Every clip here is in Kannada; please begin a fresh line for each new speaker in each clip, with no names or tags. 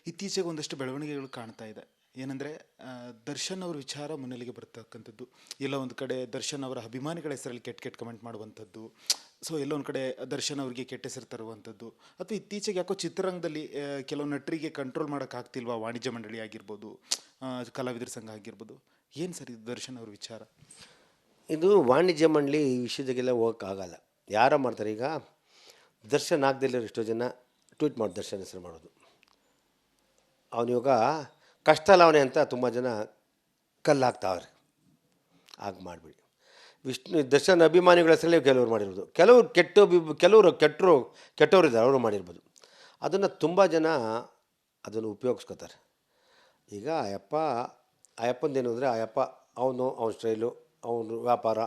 ಇತ್ತೀಚೆಗೆ ಒಂದಷ್ಟು ಬೆಳವಣಿಗೆಗಳು ಕಾಣ್ತಾ ಇದೆ. ಏನಂದರೆ ದರ್ಶನ್ ಅವ್ರ ವಿಚಾರ ಮುನ್ನೆಲೆಗೆ ಬರ್ತಕ್ಕಂಥದ್ದು. ಎಲ್ಲ ಒಂದು ಕಡೆ ದರ್ಶನ್ ಅವರ ಅಭಿಮಾನಿಗಳ ಹೆಸರಲ್ಲಿ ಕೆಟ್ಟ ಕೆಟ್ಟ ಕಮೆಂಟ್ ಮಾಡುವಂಥದ್ದು. ಸೊ ಎಲ್ಲೊಂದು ಕಡೆ ದರ್ಶನ್ ಅವರಿಗೆ ಕೆಟ್ಟ ಹೆಸರು ತರುವಂಥದ್ದು. ಅಥವಾ ಇತ್ತೀಚೆಗೆ ಯಾಕೋ ಚಿತ್ರರಂಗದಲ್ಲಿ ಕೆಲವು ನಟರಿಗೆ ಕಂಟ್ರೋಲ್ ಮಾಡೋಕ್ಕಾಗ್ತಿಲ್ವಾ, ವಾಣಿಜ್ಯ ಮಂಡಳಿ ಆಗಿರ್ಬೋದು, ಕಲಾವಿದರ ಸಂಘ ಆಗಿರ್ಬೋದು. ಏನು ಸರ್ ಇದು ದರ್ಶನ್ ಅವ್ರ ವಿಚಾರ?
ಇದು ವಾಣಿಜ್ಯ ಮಂಡಳಿ ಈ ವಿಷಯದಾಗೆಲ್ಲ ಹೋಗೋಕ್ಕಾಗಲ್ಲ. ಯಾರೋ ಮಾಡ್ತಾರೆ. ಈಗ ದರ್ಶನ್ ಆಗದಿಲ್ಲರೋ ಎಷ್ಟೋ ಜನ ಟ್ವೀಟ್ ಮಾಡಿ ದರ್ಶನ್ ಹೆಸರು ಮಾಡೋದು. ಅವನಿವಾಗ ಕಷ್ಟ ಲಾವಣೆ ಅಂತ ತುಂಬ ಜನ ಕಲ್ಲಾಗ್ತಾವ್ರೆ. ಹಾಗೆ ಮಾಡಿಬಿಡಿ. ದರ್ಶನ್ ಅಭಿಮಾನಿಗಳ ಹೆಸರಲ್ಲೇ ಕೆಲವರು ಮಾಡಿರ್ಬೋದು. ಕೆಲವರು ಕೆಟ್ಟವರಿದ್ದಾರೆ, ಅವರು ಮಾಡಿರ್ಬೋದು. ಅದನ್ನು ತುಂಬ ಜನ ಅದನ್ನು ಉಪಯೋಗಿಸ್ಕೋತಾರೆ. ಈಗ ಅಯ್ಯಪ್ಪಂದೇನು ಅಂದರೆ ಅವನ ಸ್ಟೈಲು, ಅವನು ವ್ಯಾಪಾರ,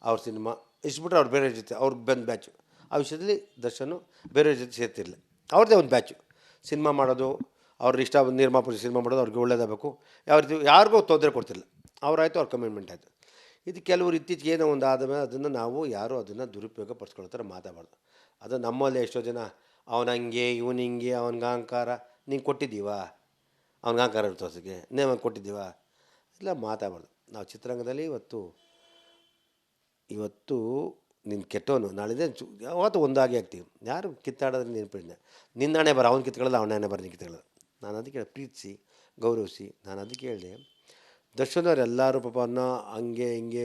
ಅವ್ರ ಸಿನಿಮಾ ಇಷ್ಟುಬಿಟ್ರೆ ಅವ್ರು ಬೇರೆ ಜೊತೆ ಅವ್ರಿಗೆ ಬಂದು ಬ್ಯಾಚು. ಆ ವಿಷಯದಲ್ಲಿ ದರ್ಶನು ಬೇರೆ ಜೊತೆ ಸೇರ್ತಿರಲಿಲ್ಲ. ಅವ್ರದ್ದೇ ಒಂದು ಬ್ಯಾಚು. ಸಿನಿಮಾ ಮಾಡೋದು, ಅವ್ರ ಇಷ್ಟ ನಿರ್ಮಾಪಕ ಸಿನಿಮಾ ಮಾಡೋದು, ಅವ್ರಿಗೆ ಒಳ್ಳೇದಾಗಬೇಕು. ಯಾವ ರೀತಿ ಯಾರಿಗೂ ತೊಂದರೆ ಕೊಡ್ತಿರಲಿಲ್ಲ. ಅವ್ರಾಯಿತು, ಅವ್ರ ಕಮಿಟ್ಮೆಂಟ್ ಆಯಿತು. ಇದು ಕೆಲವರು ಇತ್ತೀಚೆಗೆ ಏನೋ ಒಂದು ಆದಮೇಲೆ ಅದನ್ನು ನಾವು ಯಾರೂ ಅದನ್ನು ದುರುಪಯೋಗ ಪಡಿಸ್ಕೊಳ್ಳೋ ಥರ ಮಾತಾಡಬಾರ್ದು. ಅದು ನಮ್ಮಲ್ಲೇ ಎಷ್ಟೋ ಜನ ಅವನ ಹಂಗೆ ಇವನು ಹಿಂಗೆ, ಅವನಿಗೆ ಅಹಂಕಾರ, ನೀನು ಕೊಟ್ಟಿದ್ದೀವಾ ಅವ್ನಿಗೆ ಅಹಂಕಾರ ತೋರ್ಸೋಕ್ಕೆ, ನೇಮ ಕೊಟ್ಟಿದ್ದೀವಾ, ಇಲ್ಲ ಮಾತಾಡಬಾರ್ದು. ನಾವು ಚಿತ್ರರಂಗದಲ್ಲಿ ಇವತ್ತು ನೀನು ಕೆಟ್ಟವನು, ನಾಳಿದೆ ಯಾವತ್ತು ಒಂದಾಗಿ ಆಗ್ತೀವಿ. ಯಾರು ಕಿತ್ತಾಡೋದ್ರೆ ನೆನಪಿಲ್ಲ. ನಿನ್ನ ಹಣೆ ಬರ ಅವ್ನು ಕಿತ್ಕೊಳ್ಳೋದು, ಅವನ ಹಣೆ ಬರ ನೀನು ಕಿತ್ಕೊಳ್ಳೋದು. ನಾನು ಅದಕ್ಕೆ ಪ್ರೀತಿಸಿ ಗೌರವಿಸಿ ನಾನು ಅದಕ್ಕೆ ಹೇಳಿದೆ. ದರ್ಶನ್ ಅವ್ರು ಎಲ್ಲರೂ ಪಾಪ ಅನ್ನೋ ಹಂಗೆ ಹಿಂಗೆ,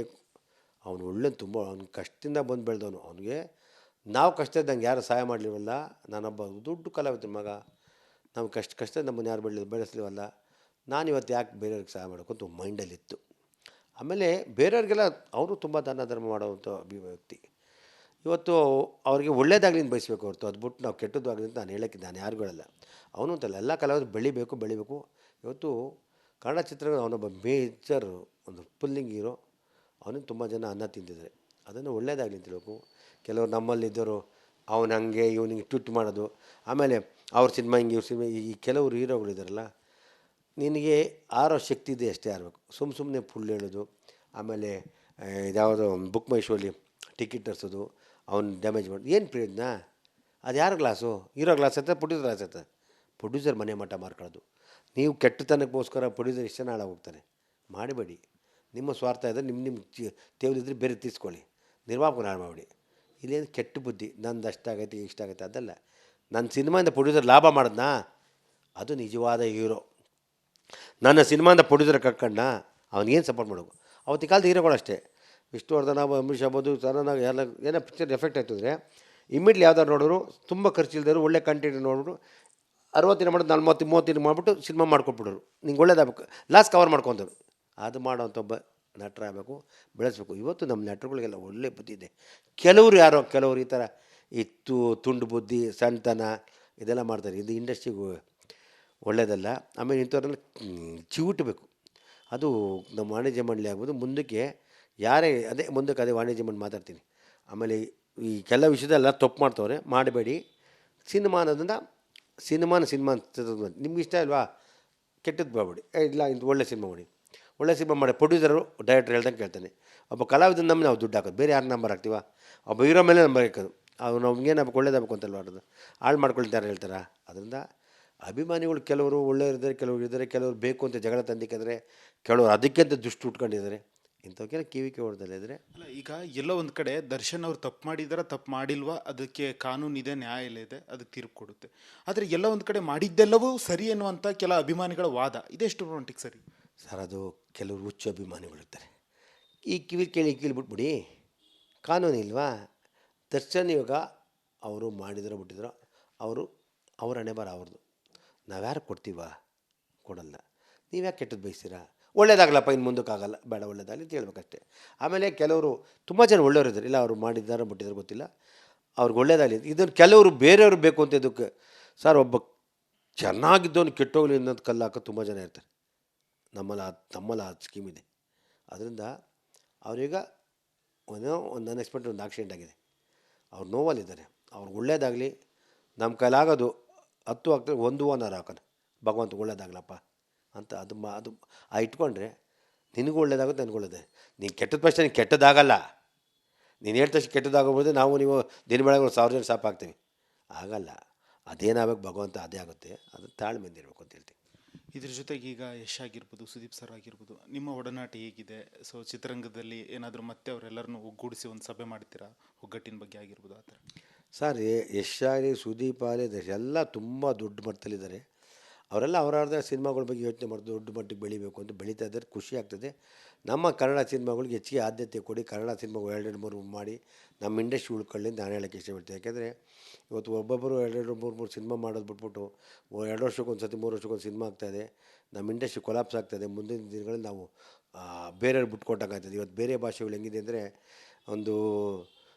ಅವನು ಒಳ್ಳೆ ತುಂಬ ಅವ್ನು ಕಷ್ಟದಿಂದ ಬಂದು ಬೆಳೆದವನು. ಅವನಿಗೆ ನಾವು ಕಷ್ಟ ಇದ್ದಂಗೆ ಯಾರು ಸಹಾಯ ಮಾಡಲಿವಲ್ಲ. ನಾನೊಬ್ಬ ದೊಡ್ಡ ಕಲಾವಿದ ಮಗ, ನಾವು ಕಷ್ಟ ನಮ್ಮನ್ನು ಯಾರು ಬೆಳೆಸಲಿವಲ್ಲ. ನಾನಿವತ್ತು ಯಾಕೆ ಬೇರೆಯವ್ರಿಗೆ ಸಹಾಯ ಮಾಡಬೇಕು ಅಂತ ಮೈಂಡಲ್ಲಿತ್ತು. ಆಮೇಲೆ ಬೇರೆಯವ್ರಿಗೆಲ್ಲ ಅವರು ತುಂಬ ದಾನ ಧರ್ಮ ಮಾಡೋವಂಥ ವ್ಯಕ್ತಿ. ಇವತ್ತು ಅವರಿಗೆ ಒಳ್ಳೇದಾಗಲಿ ಅಂತ ಬಯಸಬೇಕು ಹೊರತು ಅದು ಬಿಟ್ಟು ನಾವು ಕೆಟ್ಟದ್ದಾಗಲಿ ಅಂತ ನಾನು ಹೇಳೋಕ್ಕೆ ನಾನು ಯಾರಿಗೂ ಹೇಳಲ್ಲ. ಅವನು ಅಂತಲ್ಲ, ಎಲ್ಲ ಕಲಾವಿದರು ಬೆಳಿಬೇಕು. ಇವತ್ತು ಕನ್ನಡ ಚಿತ್ರರಂಗ ಅವನೊಬ್ಬ ಮೇಜರ್ ಒಂದು ಪುಲ್ಲಿಂಗ್ ಹೀರೋ. ಅವನಿಗೆ ತುಂಬ ಜನ ಅನ್ನ ತಿಂತಿದ್ದಾರೆ. ಅದನ್ನು ಒಳ್ಳೇದಾಗಲಿ ಅಂತ ಹೇಳಬೇಕು. ಕೆಲವರು ನಮ್ಮಲ್ಲಿದ್ದರು ಅವನು ಹಂಗೆ ಇವನಿಗೆ ಟ್ವಿಟ್ ಮಾಡೋದು, ಆಮೇಲೆ ಅವ್ರ ಸಿನಿಮಾ ಹಿಂಗೆ ಇವ್ರ ಸಿನಿಮಾ, ಈ ಕೆಲವರು ಹೀರೋಗಳಿದ್ದಾರಲ್ಲ, ನಿನಗೆ ಆರೋ ಶಕ್ತಿ ಇದೆ ಅಷ್ಟೇ ಆರಬೇಕು. ಸುಮ್ಮನೆ ಫುಲ್ ಹೇಳೋದು, ಆಮೇಲೆ ಇದ್ಯಾವುದೋ ಬುಕ್ ಮೈ ಶೋಲಿ ಟಿಕೆಟ್ ತರಿಸೋದು, ಅವ್ನು ಡ್ಯಾಮೇಜ್ ಮಾಡೋದು, ಏನು ಪ್ರಯೋಜನ? ಅದು ಯಾರ ಗ್ಲಾಸು? ಹೀರೋ ಗ್ಲಾಸ್ ಐತೆ, ಪ್ರೊಡ್ಯೂಸರ್ ಗ್ಲಾಸ್ ಐತೆ. ಪ್ರೊಡ್ಯೂಸರ್ ಮನೆ ಮಟ್ಟ ಮಾರ್ಕೊಳ್ಳೋದು. ನೀವು ಕೆಟ್ಟತನಕ್ಕೋಸ್ಕರ ಪ್ರೊಡ್ಯೂಸರ್ ಎಷ್ಟು ಜನ ಹಾಳಾಗೋಗ್ತಾರೆ. ಮಾಡಬೇಡಿ. ನಿಮ್ಮ ಸ್ವಾರ್ಥ ಇದ್ದರೆ ನಿಮ್ಮ ತೇವಲಿದ್ರೆ ಬೇರೆ ತೀರಿಸ್ಕೊಳ್ಳಿ. ನಿರ್ಮಾಪಕನ ಹಾಳು ಮಾಡಿಬಿಡಿ. ಇಲ್ಲೇನು ಕೆಟ್ಟ ಬುದ್ಧಿ, ನಂದು ಅಷ್ಟಾಗೈತೆ ಇಷ್ಟಾಗೈತೆ ಅದಲ್ಲ. ನನ್ನ ಸಿನಿಮಾಯಿಂದ ಪ್ರೊಡ್ಯೂಸರ್ ಲಾಭ ಮಾಡಿದ್ನಾ, ಅದು ನಿಜವಾದ ಹೀರೋ. ನನ್ನ ಸಿನಿಮಾಯಿಂದ ಪ್ರೊಡ್ಯೂಸರ್ ಕಟ್ಕೊಂಡ ಅವನಿಗೇನು ಸಪೋರ್ಟ್ ಮಾಡೋದು? ಅವತ್ತಿನ ಕಾಲದ ಹೀರೋಗಳು ಅಷ್ಟೇ. ವಿಷ್ಣುವರ್ಧನ, ಅಂಬರೀಷ್ ಆಗ್ಬೋದು, ಸರನಾಗ ಎಲ್ಲ ಏನೋ ಪಿಕ್ಚರ್ ಎಫೆಕ್ಟ್ ಆಯ್ತಂದರೆ ಇಮಿಡಿಯೇಟ್ಲಿ ಯಾವ್ದಾರು ನೋಡೋರು, ತುಂಬ ಖರ್ಚಿಲ್ದರು, ಒಳ್ಳೆ ಕಂಟೆಂಟ್ ನೋಡಿಬಿಟ್ಟು 60 ಮಾಡೋದು 40, 30 ಮಾಡಿಬಿಟ್ಟು ಸಿನಿಮಾ ಮಾಡ್ಕೊಟ್ಬಿಡೋರು. ನಿಂಗೆ ಒಳ್ಳೇದಾಗಬೇಕು, ಲಾಸ್ ಕವರ್ ಮಾಡ್ಕೊತಾರೆ. ಅದು ಮಾಡೋವಂಥ ಒಬ್ಬ ನಟರಾಗಬೇಕು, ಬೆಳೆಸಬೇಕು. ಇವತ್ತು ನಮ್ಮ ನಟರುಗಳಿಗೆಲ್ಲ ಒಳ್ಳೆ ಬುದ್ಧಿ ಇದೆ. ಕೆಲವರು ಈ ಥರ ತುಂಡು ಬುದ್ಧಿ, ಸಣ್ಣತನ ಇದೆಲ್ಲ ಮಾಡ್ತಾರೆ. ಇದು ಇಂಡಸ್ಟ್ರಿಗೂ ಒಳ್ಳೆಯದಲ್ಲ. ಆಮೇಲೆ ಇಂಥವ್ರನ್ನ ಚಿವುಟಬೇಕು. ಅದು ನಮ್ಮ ವಾಣಿಜ್ಯ ಮಂಡಳಿ ಆಗ್ಬೋದು. ಮುಂದಕ್ಕೆ ಅದೇ ವಾಣಿಜ್ಯ ಮಂಡಳಿ ಮಾತಾಡ್ತೀನಿ. ಆಮೇಲೆ ಈ ಕೆಲ ವಿಷಯದೆಲ್ಲ ತಪ್ಪು ಮಾಡ್ತವ್ರೆ, ಮಾಡಬೇಡಿ. ಸಿನಿಮಾ ಅನ್ನೋದನ್ನು ಸಿನಿಮಾ ನಿಮ್ಗೆ ಇಷ್ಟ ಇಲ್ವಾ, ಕೆಟ್ಟದ್ದು ಬೇಡಬೇಡಿ. ಇಲ್ಲ ಇಂದು ಒಳ್ಳೆ ಸಿನಿಮಾ ಮಾಡಿ ಪ್ರೊಡ್ಯೂಸರು ಡೈರೆಕ್ಟರ್ ಹೇಳ್ದಂಗೆ ಕೇಳ್ತಾನೆ. ಒಬ್ಬ ಕಲಾವಿದನ ನಂಬಿ ನಾವು ದುಡ್ಡು ಹಾಕೋದು, ಬೇರೆ ಯಾರು ನಂಬರ್ ಹಾಕ್ತೀವ? ಒಬ್ಬ ಹೀರೋ ಮೇಲೆ ನಂಬರ್ ಹಾಕೋದು. ಅವ್ನು ನಮ್ಗೇನಾಗಬೇಕು, ಒಳ್ಳೇದಾಗಬೇಕು ಅಂತಲ್ವ ಆಡೋದು. ಹಾಳು ಮಾಡ್ಕೊಳ್ತಾರೆ ಹೇಳ್ತಾರೆ. ಅದರಿಂದ ಅಭಿಮಾನಿಗಳು ಕೆಲವರು ಒಳ್ಳೆಯವ್ರಿದ್ದಾರೆ, ಕೆಲವರು ಬೇಕು ಅಂತ ಜಗಳ ತಂದಿಕ್ಕಿದ್ರೆ, ಕೆಲವರು ಅದಕ್ಕಿಂತ ದುಷ್ಟು ಉಟ್ಕೊಂಡಿದ್ದಾರೆ. ಇಂಥವಕ್ಕೆಲ್ಲ ಕಿವಿಕೆ ಹೊಡೆದಲ್ಲಿದ್ದರೆ
ಅಲ್ಲ, ಈಗ ಎಲ್ಲೋ ಒಂದು ಕಡೆ ದರ್ಶನ್ ಅವ್ರು ತಪ್ಪು ಮಾಡಿದಾರ ತಪ್ಪು ಮಾಡಿಲ್ವಾ, ಅದಕ್ಕೆ ಕಾನೂನು ಇದೆ, ನ್ಯಾಯಾಲಯ ಇದೆ, ಅದಕ್ಕೆ ತೀರ್ಪು ಕೊಡುತ್ತೆ. ಆದರೆ ಎಲ್ಲ ಒಂದು ಕಡೆ ಮಾಡಿದ್ದೆಲ್ಲವೂ ಸರಿ ಎನ್ನುವಂಥ ಕೆಲ ಅಭಿಮಾನಿಗಳ ವಾದ ಇದೆಷ್ಟು ಮಟ್ಟಿಗೆ ಸರಿ
ಸರ್? ಅದು ಕೆಲವರು ಹುಚ್ಚು ಅಭಿಮಾನಿಗಳಿರ್ತಾರೆ. ಈ ಕಿವಿ ಬಿಟ್ಬಿಡಿ. ಕಾನೂನು ಇಲ್ವಾ? ದರ್ಶನ್ ಇವಾಗ ಅವರು ಮಾಡಿದರೋ ಬಿಟ್ಟಿದ್ರು, ಅವ್ರ ಹಣೆ ಬರ ಅವ್ರದ್ದು. ನಾವ್ಯಾರು ಕೊಡಲ್ಲ. ನೀವ್ಯಾಕೆ ಕೆಟ್ಟದ್ದು ಬಯಸ್ತೀರಾ? ಒಳ್ಳೇದಾಗಲಪ್ಪ, ಇನ್ನು ಮುಂದಕ್ಕಾಗಲ್ಲ, ಬೇಡ ಒಳ್ಳೇದಾಗಲಿ ಅಂತ ಹೇಳ್ಬೇಕಷ್ಟೆ. ಆಮೇಲೆ ಕೆಲವರು ತುಂಬ ಜನ ಒಳ್ಳೆಯವ್ರಿದ್ದಾರೆ, ಇಲ್ಲ ಅವರು ಮಾಡಿದ್ದಾರೋ ಬಿಟ್ಟಿದ್ರು ಗೊತ್ತಿಲ್ಲ, ಅವ್ರಿಗೆ ಒಳ್ಳೇದಾಗಲಿ. ಇದನ್ನು ಕೆಲವರು ಬೇರೆಯವರು ಬೇಕು ಅಂತ ಇದಕ್ಕೆ. ಸರ್, ಒಬ್ಬ ಚೆನ್ನಾಗಿದ್ದವನು ಕೆಟ್ಟೋಗ್ಲಿ ಅನ್ನೋದು ಕಲ್ಲು ಹಾಕೋ ತುಂಬ ಜನ ಇರ್ತಾರೆ. ನಮ್ಮಲ್ಲಿ ಆ ಸ್ಕೀಮ್ ಇದೆ. ಅದರಿಂದ ಅವರೀಗ ಒಂದು ಅನ್ಎಕ್ಸ್ಪೆಕ್ಟೆಡ್ ಒಂದು ಆಕ್ಸಿಡೆಂಟ್ ಆಗಿದೆ, ಅವ್ರು ನೋವಲ್ಲಿದ್ದಾರೆ. ಅವ್ರಿಗೆ ಒಳ್ಳೇದಾಗಲಿ. ನಮ್ಮ ಕೈಲಾಗೋದು 10 ಆಗ್ತದೆ, 1 ಓನರ್ ಹಾಕೋಣ, ಭಗವಂತ ಒಳ್ಳೇದಾಗಲಪ್ಪ ಅಂತ. ಅದು ಇಟ್ಕೊಂಡ್ರೆ ನಿನಗೂ ಒಳ್ಳೇದಾಗುತ್ತೆ, ನನಗೂ ಒಳ್ಳೇದೇ. ನೀನು ಕೆಟ್ಟದ ಪಕ್ಷ ನೀನು ಕೆಟ್ಟದಾಗಲ್ಲ. ನೀನು ಹೇಳಿದ ತಕ್ಷಣ ಕೆಟ್ಟದಾಗೋಗ್ಬೋದು. ನೀವು ದಿನ ಬೆಳಗ್ಗೆ 1000 ಜನ ಸಾಪಾಗ್ತೀವಿ, ಆಗಲ್ಲ. ಅದೇನಾಗಬೇಕು ಭಗವಂತ ಅದೇ ಆಗುತ್ತೆ. ಅದು ತಾಳ್ಮೆಯಿಂದ ಇರಬೇಕು ಅಂತ ಹೇಳ್ತೀನಿ.
ಇದ್ರ ಜೊತೆಗೆ ಈಗ ಯಶ್ ಆಗಿರ್ಬೋದು, ಸುದೀಪ್ ಸರ್ ಆಗಿರ್ಬೋದು, ನಿಮ್ಮ ಒಡನಾಟ ಹೇಗಿದೆ? ಸೊ ಚಿತ್ರರಂಗದಲ್ಲಿ ಏನಾದರೂ ಮತ್ತೆ ಅವರೆಲ್ಲರನ್ನೂ ಒಗ್ಗೂಡಿಸಿ ಒಂದು ಸಭೆ ಮಾಡ್ತೀರಾ? ಒಗ್ಗಟ್ಟಿನ ಬಗ್ಗೆ ಆಗಿರ್ಬೋದು ಆ ಥರ.
ಸರ್ ಯಶ್ ಆಗಲಿ ಸುದೀಪ್ ಆಗಲಿ ಎಲ್ಲ ತುಂಬ ದೊಡ್ಡ ಮಟ್ಟದಲ್ಲಿದ್ದಾರೆ. ಅವರೆಲ್ಲ ಅವರವ್ರದ್ದೇ ಸಿನಿಮಾಗಳ ಬಗ್ಗೆ ಯೋಚನೆ ಮಾಡಿ ದೊಡ್ಡ ಮಟ್ಟಿಗೆ ಬೆಳಿಬೇಕು ಅಂತ ಬೆಳೀತಾ ಇದ್ದಾರೆ, ಖುಷಿ ಆಗ್ತದೆ. ನಮ್ಮ ಕನ್ನಡ ಸಿನಿಮಾಗಳಿಗೆ ಹೆಚ್ಚಿಗೆ ಆದ್ಯತೆ ಕೊಡಿ, ಕನ್ನಡ ಸಿನಿಮಾಗಳು ಎರಡೆರಡು ಮೂರು ಮಾಡಿ ನಮ್ಮ ಇಂಡಸ್ಟ್ರಿ ಉಳ್ಕೊಳ್ಳಿ ಅಂತ ನಾನು ಹೇಳೋಕ್ಕೆ ಇಷ್ಟಪಡ್ತೀನಿ. ಯಾಕೆಂದರೆ ಇವತ್ತು ಒಬ್ಬೊಬ್ಬರು ಎರಡೆರಡು ಮೂರು ಮೂರು ಸಿನಿಮಾ ಮಾಡೋದು ಬಿಟ್ಬಿಟ್ಟು 2 ವರ್ಷಕ್ಕೊಂದು ಸತಿ 3 ವರ್ಷಕ್ಕೊಂದು ಸಿನಿಮಾ ಆಗ್ತಾಯಿದೆ. ನಮ್ಮ ಇಂಡಸ್ಟ್ರಿ ಕೊಲಾಪ್ಸ್ ಆಗ್ತಾಯಿದೆ. ಮುಂದಿನ ದಿನಗಳಲ್ಲಿ ನಾವು ಬೇರೆಯವ್ರು ಬಿಟ್ಕೊಟ್ಟಾಗ್ತದೆ. ಇವತ್ತು ಬೇರೆ ಭಾಷೆಗಳು ಹೆಂಗಿದೆ ಅಂದರೆ ಒಂದು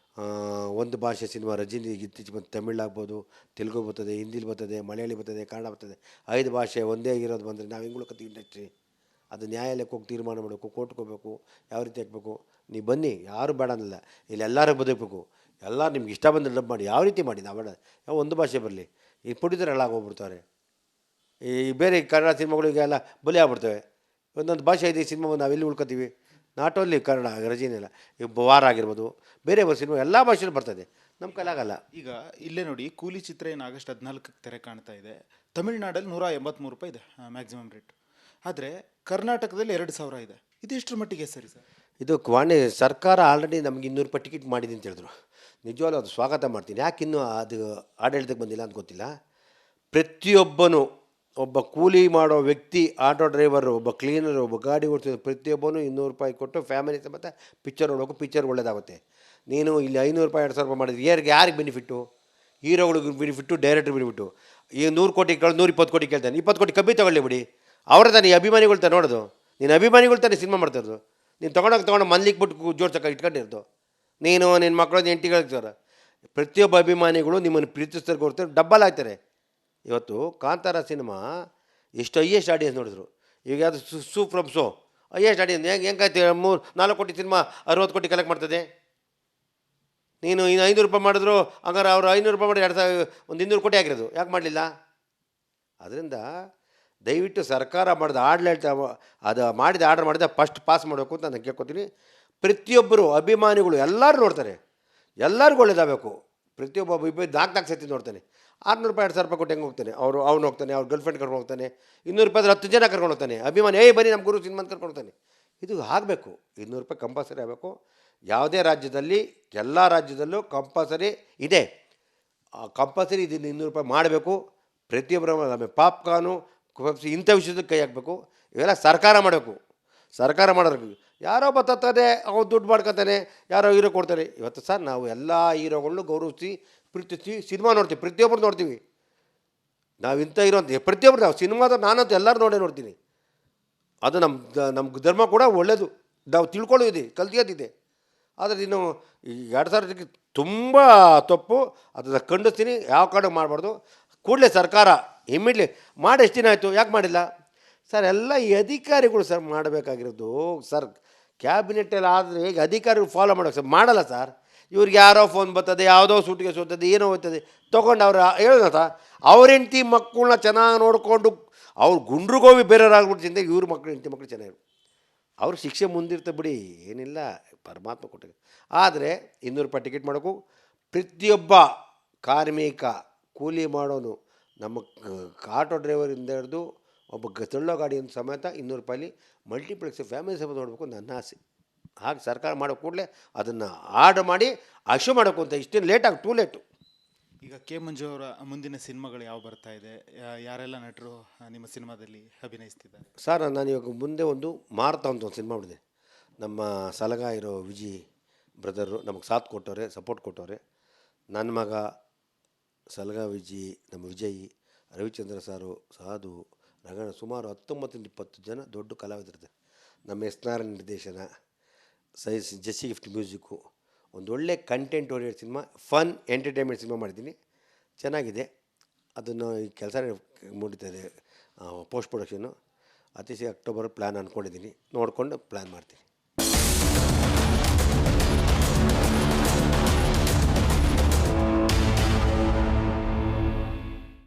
ಒಂದು ಭಾಷೆ ಸಿನಿಮಾ ರಜನಿ ಇತ್ತೀಚೆಗೆ ಬಂದು ತಮಿಳ್ ಆಗ್ಬೋದು, ತೆಲುಗು ಬರ್ತದೆ, ಹಿಂದಿಲಿ ಬರ್ತದೆ, ಮಲಯಾಳಿ ಬರ್ತದೆ, ಕನ್ನಡ ಬರ್ತದೆ. 5 ಭಾಷೆ ಒಂದೇ ಆಗಿರೋದು ಬಂದರೆ ನಾವು ಹೆಂಗೆ ಉಳ್ಕೊತೀವಿ ಇಂಡಸ್ಟ್ರಿ? ಅದು ನ್ಯಾಯಾಲಯಕ್ಕೆ ಹೋಗಿ ತೀರ್ಮಾನ ಮಾಡಬೇಕು, ಕೋರ್ಟ್ಗೆ ಹೋಗಬೇಕು, ಯಾವ ರೀತಿ ಹಾಕಬೇಕು. ನೀವು ಬನ್ನಿ, ಯಾರು ಬೇಡ ಅನ್ನಲ್ಲ, ಇಲ್ಲಿ ಎಲ್ಲರೂ ಬದುಕಬೇಕು, ಎಲ್ಲರೂ ನಿಮ್ಗೆ ಇಷ್ಟ ಬಂದು ಡಬ್ ಮಾಡಿ, ಯಾವ ರೀತಿ ಮಾಡಿ, ನಾವು ಬೇಡ ಯಾವ ಒಂದು ಭಾಷೆ ಬರಲಿ. ಈ ಪುಡಿದ್ರೆ ಎಲ್ಲ ಹೋಗ್ಬಿಡ್ತಾರೆ. ಈ ಬೇರೆ ಕನ್ನಡ ಸಿನಿಮಾಗಳಿಗೆಲ್ಲ ಬಲಿ ಆಗ್ಬಿಡ್ತವೆ. ಒಂದೊಂದು ಭಾಷೆ ಇದೆ ಸಿನಿಮಾ, ನಾವೆಲ್ಲಿ ಉಳ್ಕೊತೀವಿ? ನಾಟ್ ಓನ್ಲಿ ಕನ್ನಡ ರಜನಿಲ್ಲ, ಈ ವಾರ ಆಗಿರ್ಬೋದು, ಬೇರೆ ಸಿನಿಮಾ ಎಲ್ಲ ಭಾಷೆಯಲ್ಲೂ ಬರ್ತದೆ, ನಮ್ಮ ಕೈಲಾಗಲ್ಲ.
ಈಗ ಇಲ್ಲೇ ನೋಡಿ, ಕೂಲಿ ಚಿತ್ರ ಏನು ಆಗಸ್ಟ್ 14ಕ್ಕೆ ತೆರೆ ಕಾಣ್ತಾ ಇದೆ. ತಮಿಳ್ನಾಡಲ್ಲಿ ₹183 ಇದೆ ಮ್ಯಾಕ್ಸಿಮಮ್ ರೇಟ್. ಆದರೆ ಕರ್ನಾಟಕದಲ್ಲಿ 2,000 ಇದೆ. ಇದೆಷ್ಟರ ಮಟ್ಟಿಗೆ ಸರಿ ಸರ್?
ಇದು ವಾಣಿ ಸರ್ಕಾರ ಆಲ್ರೆಡಿ ನಮಗೆ 200 ರೂಪಾಯಿ ಟಿಕೆಟ್ ಮಾಡಿದೆ ಅಂತ ಹೇಳಿದ್ರು. ನಿಜವಾಗ್ಲೂ ಅದು ಸ್ವಾಗತ ಮಾಡ್ತೀನಿ. ಯಾಕೆ ಇನ್ನೂ ಅದು ಆಡಳಿತಕ್ಕೆ ಬಂದಿಲ್ಲ ಅಂತ ಗೊತ್ತಿಲ್ಲ. ಪ್ರತಿಯೊಬ್ಬನು, ಒಬ್ಬ ಕೂಲಿ ಮಾಡೋ ವ್ಯಕ್ತಿ, ಆಟೋ ಡ್ರೈವರು, ಒಬ್ಬ ಕ್ಲೀನರು, ಒಬ್ಬ ಗಾಡಿ ಓಡಿಸೋದು, ಪ್ರತಿಯೊಬ್ಬನು 200 ರೂಪಾಯಿ ಕೊಟ್ಟು ಫ್ಯಾಮಿಲಿ ಸಮೇತ ಪಿಕ್ಚರ್ ನೋಡೋಕೆ ಪಿಕ್ಚರ್ ಒಳ್ಳೇದಾಗುತ್ತೆ. ನೀನು ಇಲ್ಲಿ 500 ರೂಪಾಯಿ 2,000 ರೂಪಾಯಿ ಮಾಡಿದ್ರೆ ಯಾರಿಗೆ ಬೆನಿಫಿಟ್ಟು? ಹೀರೋಗಳಿಗೆ ಬೆನಿಫಿಟ್ಟು, ಡೈರೆಕ್ಟ್ರ್ ಬೆನಿಫಿಟ್ಟು. ಈಗ 100 ಕೋಟಿ 120 ಕೋಟಿ ಕೇಳ್ತಾನೆ, 20 ಕೋಟಿ ಕಮ್ಮಿ ತೊಗೊಳ್ಳಿ ಬಿಡಿ. ಅವರ ತಾನೇ ಅಭಿಮಾನಿಗಳು ತಾನೆ ನೋಡೋದು. ನೀನು ಅಭಿಮಾನಿಗಳು ತಾನೇ ಸಿನಿಮಾ ಮಾಡ್ತಾ ಇರೋದು. ನೀನು ತೊಗೊಂಡು ಮನ್ಲಿಕ್ಕೆ ಬಿಟ್ಟು ಜೋಡ್ಸಕ್ಕೆ ಇಟ್ಕೊಂಡಿರೋದು. ನೀನು ನಿನ್ನ ಮಕ್ಕಳು ಹೆಂಡತಿಗಳಿಗೆ ಸರ್, ಪ್ರತಿಯೊಬ್ಬ ಅಭಿಮಾನಿಗಳು ನಿಮ್ಮನ್ನು ಪ್ರೀತಿಸ್ತಾರೆ, ಕೊಡ್ತಾರೆ, ಡಬ್ಬಲ್ ಆಗ್ತಾರೆ. ಇವತ್ತು ಕಾಂತಾರ ಸಿನಿಮಾ ಎಷ್ಟು ಹೈಯೆಸ್ಟ್ ಆಡಿಯನ್ಸ್ ನೋಡಿದ್ರು. ಈಗ ಅದು ಸೂ ಫ್ರಮ್ ಸೋ ಹೈಯೆಸ್ಟ್ ಆಡಿಯನ್ಸ್ ಹೆಂಗಾಯ್ತು? 4 ಕೋಟಿ ಸಿನಿಮಾ 60 ಕೋಟಿ ಕಲೆಕ್ಟ್ ಮಾಡ್ತದೆ. ನೀನು ಇನ್ನು 500 ರೂಪಾಯಿ ಮಾಡಿದ್ರು, ಹಂಗಾರೆ ಅವರು 500 ರೂಪಾಯಿ ಮಾಡಿ 200 ಕೋಟಿ ಆಗಿರೋದು ಯಾಕೆ ಮಾಡಲಿಲ್ಲ? ಅದರಿಂದ ದಯವಿಟ್ಟು ಸರ್ಕಾರ ಮಾಡಿದ ಆಡಳಿತ, ಅದು ಮಾಡಿದ ಆರ್ಡರ್ ಮಾಡಿದ ಫಸ್ಟ್ ಪಾಸ್ ಮಾಡಬೇಕು ಅಂತ ನಾನು ಕೇಳ್ಕೊತೀನಿ. ಪ್ರತಿಯೊಬ್ಬರು ಅಭಿಮಾನಿಗಳು ಎಲ್ಲರೂ ನೋಡ್ತಾರೆ, ಎಲ್ಲರಿಗೂ ಒಳ್ಳೇದಾಗಬೇಕು. ಪ್ರತಿಯೊಬ್ಬ 4 ಸತಿ ನೋಡ್ತಾನೆ. 600 ರೂಪಾಯಿ 2,000 ರೂಪಾಯಿ ಕೊಟ್ಟು ಹೆಂಗೆ ಹೋಗ್ತಾನೆ? ಅವ್ನು ಹೋಗ್ತಾನೆ, ಅವ್ರ ಗರ್ಲ್ಫ್ರೆಂಡ್ ಕರ್ಕೊಂಡು ಹೋಗ್ತಾನೆ. 200 ರೂಪಾಯಿ 10 ಜನ ಕರ್ಕೊಂಡು ಹೋಗ್ತಾನೆ. ಅಭಿಮಾನಿ ಬನ್ನಿ ನಮ್ಮ ಗುರು ಸಿನಿಮಾ ಕರ್ಕೊಂಡು ಹೋಗ್ತಾನೆ. ಇದು ಆಗಬೇಕು. 200 ರೂಪಾಯಿ ಕಂಪಲ್ಸರಿ ಆಗಬೇಕು. ಯಾವುದೇ ರಾಜ್ಯದಲ್ಲಿ, ಎಲ್ಲ ರಾಜ್ಯದಲ್ಲೂ ಕಂಪಲ್ಸರಿ ಇದೆ. ಕಂಪಲ್ಸರಿ ಇದನ್ನು 200 ರೂಪಾಯಿ ಮಾಡಬೇಕು. ಪ್ರತಿಯೊಬ್ಬರ ಆಮೇಲೆ ಪಾಪ್ಕಾರ್ನು, ಇಂಥ ವಿಷಯದಲ್ಲಿ ಕೈ ಹಾಕಬೇಕು. ಇವೆಲ್ಲ ಸರ್ಕಾರ ಮಾಡಬೇಕು. ಸರ್ಕಾರ ಮಾಡೋದು ಯಾರೋ ಬರ್ತದೆ, ಅವ್ನು ದುಡ್ಡು ಮಾಡ್ಕೊತಾನೆ, ಯಾರೋ ಹೀರೋ ಕೊಡ್ತಾರೆ. ಇವತ್ತು ಸರ್ ನಾವು ಎಲ್ಲ ಹೀರೋಗಳನ್ನೂ ಗೌರವಿಸಿ ಪ್ರೀತಿಸಿ ಸಿನಿಮಾ ನೋಡ್ತೀವಿ, ಪ್ರತಿಯೊಬ್ಬರು ನೋಡ್ತೀವಿ. ನಾವು ಇಂಥ ಹೀರೋ ಅಂತ ಪ್ರತಿಯೊಬ್ಬರು, ನಾವು ಸಿನಿಮಾದ ನಾನಂತೂ ಎಲ್ಲರೂ ನೋಡ್ತೀನಿ. ಅದು ನಮ್ಮ ಧರ್ಮ ಕೂಡ ಒಳ್ಳೆಯದು, ನಾವು ತಿಳ್ಕೊಳ್ಳೋದಿದೆ, ಕಲ್ತಿಯೋದಿದೆ. ಆದರೆ ಇನ್ನು ಈ 2000 ತುಂಬ ತಪ್ಪು, ಅದನ್ನು ಖಂಡಿಸ್ತೀನಿ. ಯಾವ ಕಾರಣ ಮಾಡಬಾರ್ದು. ಕೂಡಲೇ ಸರ್ಕಾರ ಇಮ್ಮಿಡ್ಲಿ ಮಾಡಿ. ಎಷ್ಟು ದಿನ ಆಯಿತು, ಯಾಕೆ ಮಾಡಿಲ್ಲ ಸರ್? ಎಲ್ಲ ಈ ಅಧಿಕಾರಿಗಳು ಸರ್ ಮಾಡಬೇಕಾಗಿರೋದು. ಸರ್ ಕ್ಯಾಬಿನೆಟ್ಟಲ್ಲಿ ಆದರೆ ಈಗ ಅಧಿಕಾರಿಗಳು ಫಾಲೋ ಮಾಡೋಕ್ಕೆ ಸರ್ ಮಾಡಲ್ಲ ಸರ್. ಇವ್ರಿಗೆ ಯಾರೋ ಫೋನ್ ಬರ್ತದೆ, ಯಾವುದೋ ಸೂಟಿಗೆ ಸೋತದೆ, ಏನೋ ಹೋಗ್ತದೆ, ತೊಗೊಂಡು ಅವ್ರು ಹೇಳೋಣ ಸರ್. ಅವ್ರ ಹೆಂಡ್ತಿ ಮಕ್ಕಳನ್ನ ಚೆನ್ನಾಗಿ ನೋಡಿಕೊಂಡು ಅವ್ರು ಗುಂಡ್ರಿಗೋವಿ ಬೇರೆಯವ್ರಾಗ್ಬಿಡ್ತಿಂದ ಇವ್ರ ಮಕ್ಕಳು ಹೆಂಡ್ತಿ ಮಕ್ಕಳು ಚೆನ್ನಾಗಿ ಅವ್ರಿಗೆ ಶಿಕ್ಷೆ ಮುಂದಿರ್ತ ಬಿಡಿ, ಏನಿಲ್ಲ, ಪರಮಾತ್ಮ ಕೊಟ್ಟ. ಆದರೆ 200 ರೂಪಾಯಿ ಟಿಕೆಟ್ ಮಾಡೋಕ್ಕೂ ಪ್ರತಿಯೊಬ್ಬ ಕಾರ್ಮಿಕ, ಕೂಲಿ ಮಾಡೋನು, ನಮ್ಮ ಆಟೋ ಡ್ರೈವರಿಂದ ಹಿಡಿದು ಒಬ್ಬ ತಳ್ಳೋ ಗಾಡಿಯಿಂದ ಸಮೇತ 200 ರೂಪಾಯಲ್ಲಿ ಮಲ್ಟಿಪ್ಲೆಕ್ಸ್ ಫ್ಯಾಮಿಲಿ ಸಮೇತ ನೋಡಬೇಕು ನನ್ನ ಆಸೆ. ಹಾಗೆ ಸರ್ಕಾರ ಮಾಡೋ ಕೂಡಲೇ ಅದನ್ನು ಆರ್ಡರ್ ಮಾಡಿ ಅಶು ಮಾಡೋಕು ಅಂತ. ಇಷ್ಟೇನು ಲೇಟಾಗಿ ಟೂ ಲೇಟು.
ಈಗ ಕೆ ಮಂಜು ಅವರ ಮುಂದಿನ ಸಿನಿಮಾಗಳು ಯಾವ ಬರ್ತಾ ಇದೆ? ಯಾರೆಲ್ಲ ನಟರು ನಿಮ್ಮ ಸಿನಿಮಾದಲ್ಲಿ ಅಭಿನಯಿಸ್ತಿದ್ದಾರೆ?
ಸರ್ ನಾನು ಇವಾಗ ಮುಂದೆ ಒಂದು ಮಾರುತ ಅಂತ ಒಂದು ಸಿನಿಮಾ ಮಾಡಿದೆ. ನಮ್ಮ ಸಲಗ ಇರೋ ವಿಜಯ್ ಬ್ರದರು ನಮಗೆ ಸಾಥ್ ಕೊಟ್ಟವ್ರೆ, ಸಪೋರ್ಟ್ ಕೊಟ್ಟವ್ರೆ. ನನ್ನ ಮಗ ಸಲಗ ವಿಜಯ್, ನಮ್ಮ ವಿಜಯ್, ರವಿಚಂದ್ರ ಸಾರು, ಸಾಧು, ರಂಗಣ್ಣ, ಸುಮಾರು 19-20 ಜನ ದೊಡ್ಡ ಕಲಾವಿದರಿದ್ದಾರೆ. ನಮ್ಮ ಎಸ್.ನಾರಾಯಣ ನಿರ್ದೇಶನ, ಜೆಸ್ಸಿ ಗಿಫ್ಟ್ ಮ್ಯೂಸಿಕ್ಕು, ಒಂದು ಒಳ್ಳೆ content oriented cinema, fun entertainment cinema ಮಾಡಿದ್ದೀನಿ. ಚೆನ್ನಾಗಿದೆ. ಅದನ್ನು ಈ ಕೆಲಸ ಮುಡಿತಾಯಿದೆ, ಪೋಸ್ಟ್ ಪ್ರೊಡಕ್ಷನ್ನು. ಅತಿ ಶೀಘ್ರ ಅಕ್ಟೋಬರ್ ಪ್ಲ್ಯಾನ್ ಅಂದ್ಕೊಂಡಿದ್ದೀನಿ. ನೋಡಿಕೊಂಡು ಪ್ಲ್ಯಾನ್ ಮಾಡ್ತೀನಿ.